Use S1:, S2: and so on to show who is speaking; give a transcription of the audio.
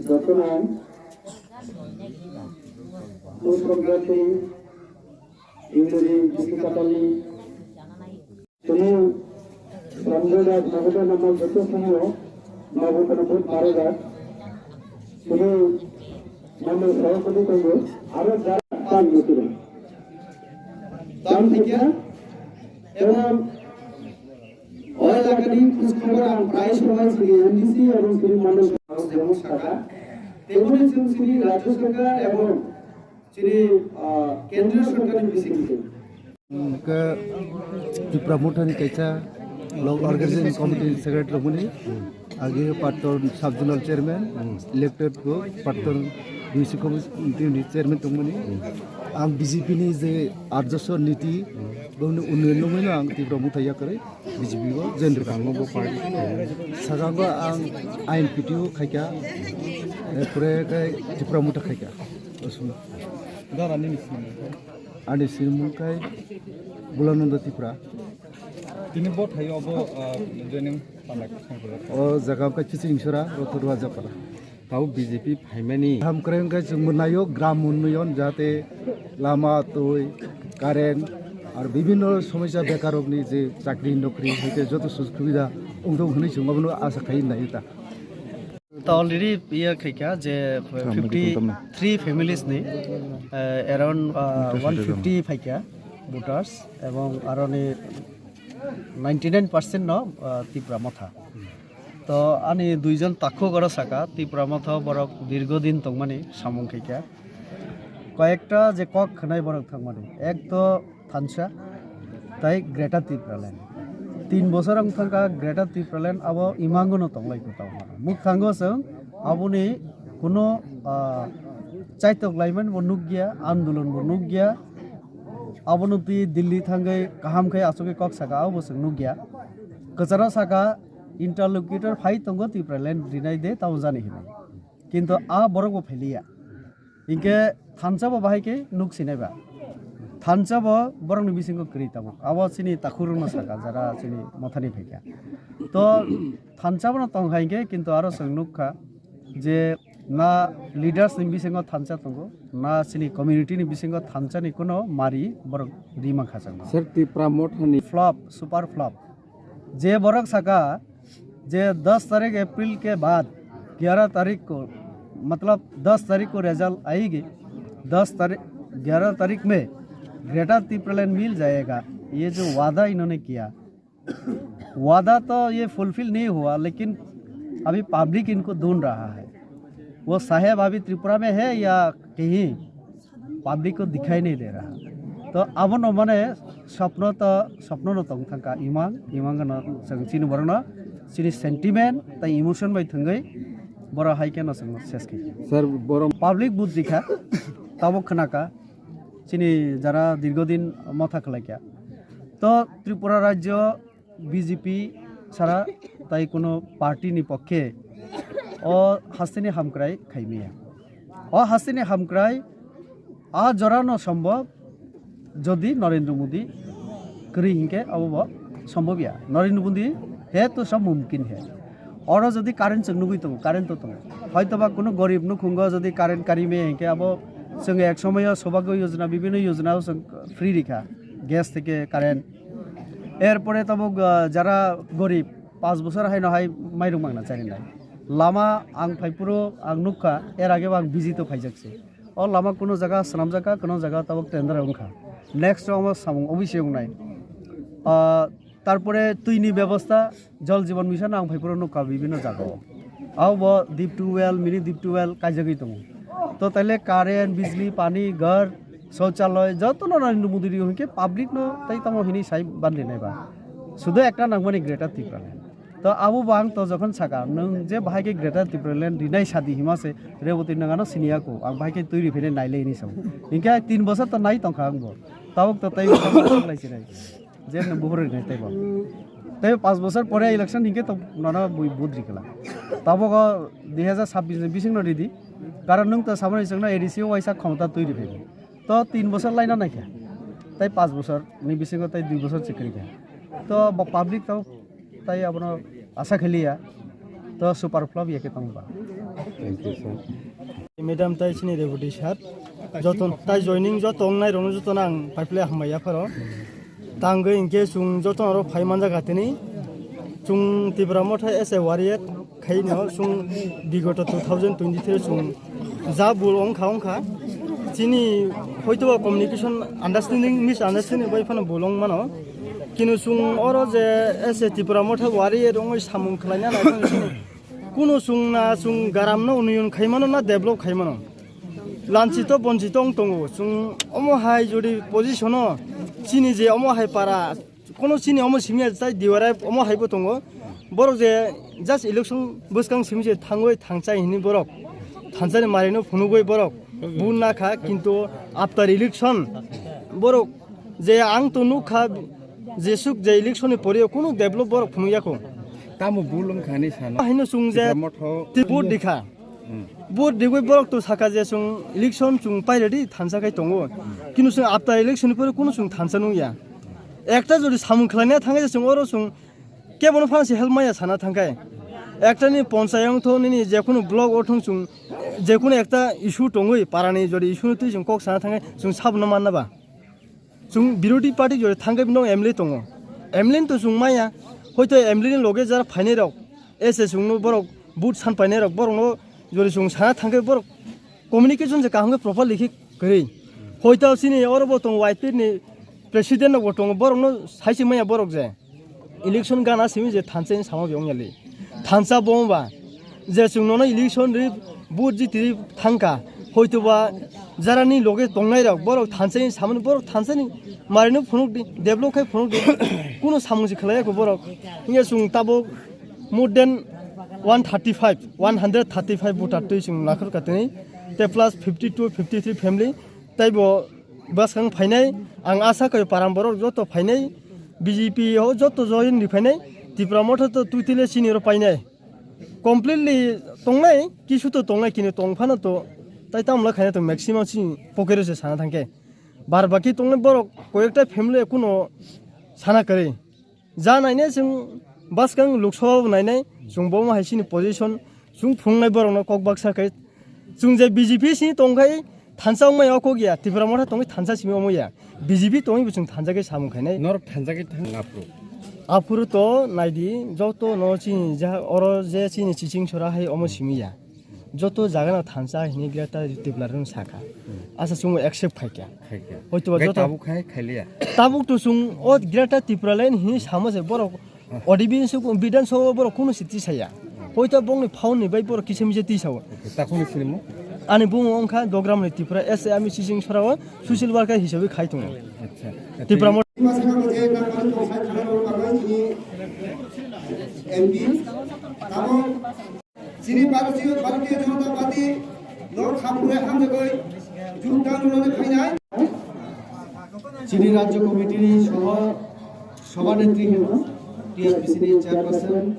S1: বর্তমান প্রজ্ঞাতি ইংরেজি কৃষিকাটালি তিনি রমজান নবদা নামক যতসময় নবতনবোধ মারেগা তিনি নামের সভাপতি করবে আরো যারা তার নতুন তার থেকে এবং ওই এলাকাটি খোঁজখবর প্রায় সময় শ্রী এমডিসি এবং শ্রী মন্ডল যেমন শাখা তেমনি শ্রী রাজ্য সরকার এবং শ্রী কেন্দ্রীয় সরকারের বিসিকে
S2: ke dipramutan kaisa log organizing committee secretary muni age patton sub zonal chairman elected ko patton dc committee chairman tongmani ang bjp ni je arjaswa niti bawni unnoyon mena ang dipramutai kare bjp go gender kango bo party sagango ang inptu khaika pure kai dipramuta khaika osuna darani nisini ada sirmungkai Bulananda Tripura.
S3: Ini bot hayo abo joining panak.
S2: Oh jagam ka chichi insura roturwa japara.
S3: Tahu BJP haimani.
S2: Ham keren ka jumunayo gram unnoyon jate lama toy karen আর বিভিন্ন সমস্যা বেকারকনি যে চাকরি নকরি হইতে যত সুযোগ সুবিধা অংশগ্রহণ হনে সঙ্গবনো আশা খাই নাই তা
S4: तो ऑलरेडी ये क्या जे 53 फैमिलीज ने अराउंड 150 फाइका वोटार्स एवं आरोने 99% न त्रिपुरा मथा तो आनी दुईजन ताखो गरा साका त्रिपुरा मथा बरक दीर्घदिन तंगमानि सामं खैका कयेकटा जे कक खनाय बरक थांगमानि एक तो थानसा ताई ग्रेटर त्रिपुरालैंड 3 বছর থাকা গ্রেটার ত্রিপুরাল্যান্ড আবো ইমাঙ্গনো তংলাইকো তাও মুখ থাঙ্গো जों আবুনি কোনো চাইতক লাইমান বনুক গিয়া আন্দোলন বনুক গিয়া আবনতি দিল্লি থাঙ্গাই কাহামখাই আসকে কক সাকা আবো जों नुक गया कचारा साका इंटरलोक्यूटर फाइ तंगो ত্রিপুরাল্যান্ড দিনাই दे ताव जानि हिबाय किन्तु आ बरगो फेलिया इनके थानसाबो बाहायके नुक सिनायबा थानसाबो बरंनि बिसिंगो करिताबो आबो सिनि ताखुरुनो साका जरा सिनि मथानि फैका तो थानसाबो तंहायके किन्तु आरो संनुखा जे ना लिडार्स नि बिसिंगो थानसा तंगो ना सिनि कम्युनिटी नि बिसिंगो थानसानि कोनो मारि बरक रिमा खासांगो
S3: सर त्रिपुरा मोठनि
S4: फ्लॉप सुपर फ्लॉप जे बरक साका जे 10 तारीख अप्रैल के बाद 11 तारीख को मतलब 10 तारीख को रिजल्ट आएगी 11 तारीख में ग्रेटर त्रिपुरालैंड मिल जाएगा ये जो वादा इन्होंने किया वादा तो ये फुलफिल नहीं हुआ लेकिन अभी पब्लिक इनको ढूंढ रहा है वो साहेब अभी त्रिपुरा में है या कहीं पब्लिक को दिखाई नहीं दे रहा तो अब न माने स्वप्न न तंग थंका इमांग न संचिन बरन सिनि सेंटिमेंट ता इमोशन बाय थंगै बरा हाइके न संग सेसके
S3: सर बरम
S4: पब्लिक बुथ दिखा ताबो खनाका চিনি যারা দীর্ঘদিন মাথা খেলাইকা তো ত্রিপুরা রাজ্য বিজেপি ছাড়া তাই কোনো পার্টিনি পক্ষে ও হাসিনি হামক্রাই খাইমিয়া ও হাসিনি হামক্রাই আ জরানো সম্ভব যদি নরেন্দ্র মোदी করি হিংকে অবব সম্ভবিয়া নরেন্দ্র মোदी হে তো সব মুমকিন হে और যদি কারেন্ট চংনুগুই তো কারেন্ট তো হয়তোবা কোনো গরিব নুখুঙ্গ যদি কারেন্ট কারিমে হিংকে আবো जों एक समय सौभाग्य योजना विभिन्न योजना जों फ्री रेखा गैस থেকে কারেন্ট এরপরে তব যারা গরিব 5 বছর হাই নহাই মাইরং মাংনা চাই নাই লামা আং ফাইপুরো আং নুকা এর আগে আং বিজিত ফাইজাকছে ও লামা কোনো জায়গা সানাম জায়গা কোনো জায়গা তব টেন্ডার ওংখা নেক্সট আমার সামং অবশ্যই নাই তারপরে তুইনি ব্যবস্থা জল জীবন মিশন আং ফাইপুরো নুকা বিভিন্ন জায়গা আও ব দ্বীপ টুয়েল মিনি দ্বীপ টুয়েল কাইজাগি দङ तो तैले कारेंट बिजली पानी घर शौचालय जत नरेंद्र मोदी के पब्लिक नो तई तम हिनी साइ बानले नाइबा शुद्ध एकटा नांगमानि ग्रेटर त्रिपुरालैंड তো আবু বাং তো যখন সাকা নং যে বাহাইকে গ্রেটার ত্রিপুরাল্যান্ড রিনাই সাদি হিমাসে রেবতী নগানো সিনিয়াको आं बाहायके तैरि फेने नायले नि साव इनका 3 बोसोर तो नाय तंखा आंबो ताबक तो ताइ लाइसे नाय जे न बुहर नाय ताइबो ताइ 5 बोसोर परे इलेक्शन इनके तो नना बुद रिकला ताबक 2026 बिसिं न रिदि कारण नों तो सामने जोंना एडिसि वाइसा क्षमता तैरि फेने तो 3 बोसोर लाइना नायखा ताइ 5 बोसोर नि बिसिंग ताइ 2 बोसोर सिकरि तो पब्लिक तो ताइ आपनो आशा खेलिया तो सुपार फ्लप याके तंबा
S5: मैडम ताइ सिनि रेबुटी सार जतन ताइ जॉइनिंग जतन नाय रनो जतन आं पाइपले हामया फरो तांगै इनके सुं जतन रो फाइमानजा गातेनि सुं तिब्रा मथा एस ए वारियत खाइनो सुं बिगत 2023 सुं जा बुलंग खाउंखा सिनि हयतो कम्युनिकेशन अंडरस्टैंडिंग मिस अंडरस्टैंडिंग बाय फानो बुलंग मानो किनु सुं अरो जे एस ए तिब्रा मथा वारियत रंगै सामुं खलायना नायखौ सिनि कुनु सुं ना सुं गारामनो उन्नयन खाइमानो ना डेभलप खाइमानो लान्चितो बन्चितो दंगो सुं अमो हाय जुदि पोजिशनो सिनि जे अमो हाय पारा कोनो सिनि अमो सिमिया जाय दिवारा अमो हायबो दंगो बरक जे जास्ट इलेक्शन बसकां सिमिजे थांगै थांचाय हिनि बरक थांचानि मारिनो फुनुगै बरक बुनाखा किन्तु आफ्टर इलेक्शन बरक जे आं तो नुखा जे सुक जे इलेक्शननि परे कोनो डेभलप बरक फुनुयाखौ
S3: तामु बुलुम खानि सानो
S5: हाइनो सुं जे बुट दिखा बुट दिगै बरक तो साका जे सुं इलेक्शन सुं पाइरेदि थानसाखाय दंगो किनु सुं आफ्टर इलेक्शन पर कोनो सुं थानसा नुया एकटा जदि सामुं खलायना थांगाय सुं अरो सुं केबनो फांसे हेल्प माया साना थांगाय एकटानि पन्चायत नि जेकुनु ब्लक अथं सुं जेकुनु एकटा इस्यु दंगै पारानि जदि इस्यु तु सुं कक साना थांगाय सुं साबना माननाबा सुं विरोधी पार्टी जदि थांगाय बिनो एमएलए दङ एमएलए तो सुं माया हयतो एमएलए नि लगे जार फाइनाय रक एसे सुंनो बरक बुट सान फाइनाय रक बरनो जदि सुं साना थांगाय बरक कम्युनिकेशन जे काहंगे प्रॉपर लिखि गरै हयतो सिनि अरबो दङ वाइपि नि प्रेसिडेंट न दङ बरनो साइसे माया बरक जे इलेक्शन गाना सिमि जे थानसे सामा बेंगयाले थानसा बमबा जे सुंनो इलेक्शन रि बुट जिति थांका हयतोबा जारानि लगे दंनाय रक बरक थानसे सामने बरक थानसेनि मारिनो फुनुक डेभलप खाय फुनुक कोनो सामुंसि खलायाखौ बरक इंगे सुं ताबो मोर देन 135 भोटार तै सुं लाखर कातनि ते प्लस 52 53 फैमिली ताइबो बसखां फाइनाय आं आशा कय पाराम बरक जतो फाइनाय बीजेपी हो जतो जयन नि फाइनाय तिब्रा मथ तो तुतिले सिनिरो पाइनाय कमप्लिटली तंनाय किसु तो तंनाय किनि तंफानो तो ताइ तामला खायना तो मैक्सिमाम सि पकेरसे साना थांके बार बाकी तंनाय बरक कयेकटा फैमिली कुनो साना करे जानायने जों बसखां लोकसभा नायनाय जों बम हायसिनि पोजिशन जों फुंनाय बरकनो कक बाक्साखै जों जे बीजेपी सिनि तंखाय थानसा माया को गया तिब्रा मथा तंग थानसा सिमि अमया बीजेपी तंग बिसुं थानसाके सामुं खायनाय
S3: नर थानजाके थां
S5: आफुर तो नायदि जतो न चिनि जा अरो जे चिनि चिचिं छोरा हाय अमो सिमिया जतो जागाना थानसा हिनि ग्याता तिब्लारन साखा आसा सुं एक्सेप्ट खायका हयतो जतो
S3: ताबु खाय खायलिया
S5: ताबुक तो सुं ओ ग्याता तिब्रालाइन हिनि सामसे बरक अडिबिन सुक बिदान सो बरक कोनो सिति साया हयतो बंनि फाउन नि बाय बरक किसेमिजे तिसाव
S3: ताखौनि सिनेमो
S5: आनि बुङो अंखा दग्रामनि तिब्रा एस आमी चिचिं छोराव सोशल वर्कार हिसाबै खायतङ
S3: अच्छा
S5: तिब्रा
S1: चीनी भारतीय जनता पार्टी लोक खापुरे हामजगै जुनता नुनानै फैनाय
S2: चीनी राज्य कमिटिनि सभानेत्री टीआरपीसी चेयरपार्सन